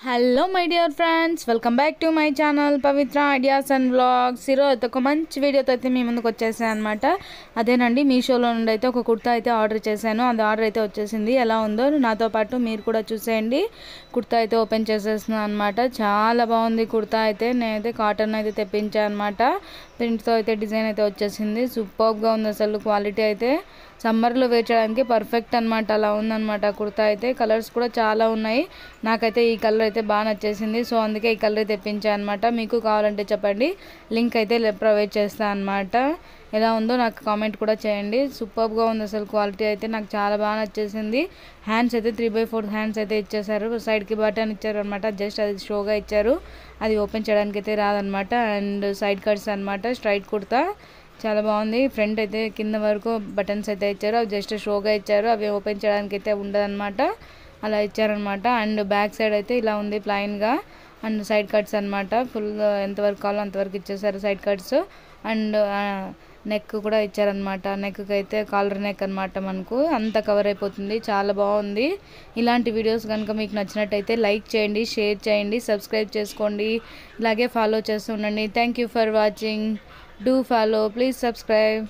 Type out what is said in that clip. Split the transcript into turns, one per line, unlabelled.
Hello my dear friends, welcome back to my channel Pavitra ideas and vlogs. ఈరోజు ఒక మంచి వీడియోతో అయితే మీ ముందుకు వచ్చేసాను అనమాట. అదేనండి, మీషోలో నుండి అయితే ఒక కుర్తా అయితే ఆర్డర్ చేశాను. అది ఆర్డర్ అయితే వచ్చేసింది. ఎలా ఉందో నాతో పాటు మీరు కూడా చూసేయండి. కుర్తా అయితే ఓపెన్ చేసేస్తున్నాను అనమాట. చాలా బాగుంది కుర్తా అయితే. నేనైతే కాటన్ అయితే తెప్పించాను అనమాట. ప్రింట్తో అయితే డిజైన్ అయితే వచ్చేసింది. సూపర్గా ఉంది అసలు. క్వాలిటీ అయితే సమ్మర్లో వేర్ చేయడానికి పర్ఫెక్ట్ అనమాట. అలా ఉందన్నమాట కుర్తా అయితే. కలర్స్ కూడా చాలా ఉన్నాయి. నాకైతే ఈ కలర్ అయితే బాగా నచ్చేసింది. సో అందుకే ఈ కలర్ తెప్పించాను అనమాట. మీకు కావాలంటే చెప్పండి, లింక్ అయితే ప్రొవైడ్ చేస్తాను అనమాట. ఎలా ఉందో నాకు కామెంట్ కూడా చేయండి. సూపర్గా ఉంది అసలు. క్వాలిటీ అయితే నాకు చాలా బాగా నచ్చేసింది. హ్యాండ్స్ అయితే 3/4 హ్యాండ్స్ అయితే ఇచ్చేసారు. సైడ్కి బటన్ ఇచ్చారు అనమాట. జస్ట్ అది షోగా ఇచ్చారు. అది ఓపెన్ చేయడానికి అయితే రాదనమాట. అండ్ సైడ్ కట్స్ అనమాట. స్ట్రైట్ కుర్తా చాలా బాగుంది. ఫ్రంట్ అయితే కింద వరకు బటన్స్ అయితే ఇచ్చారు. అవి జస్ట్ షోగా ఇచ్చారు. అవి ఓపెన్ చేయడానికి అయితే ఉండదన్నమాట. అలా ఇచ్చారనమాట. అండ్ బ్యాక్ సైడ్ అయితే ఇలా ఉంది ప్లైన్గా. అండ్ సైడ్ కట్స్ అనమాట. ఫుల్ ఎంతవరకు కావాలో అంతవరకు ఇచ్చేసారు సైడ్ కట్స్. అండ్ నెక్ కూడా ఇచ్చారనమాట. నెక్కి అయితే కాలర్ నెక్ అనమాట. మనకు అంత కవర్ అయిపోతుంది. చాలా బాగుంది. ఇలాంటి వీడియోస్ కనుక మీకు నచ్చినట్టయితే లైక్ చేయండి, షేర్ చేయండి, సబ్స్క్రైబ్ చేసుకోండి. ఇలాగే ఫాలో చేస్తూ ఉండండి. Thank you for watching. Do follow, please subscribe.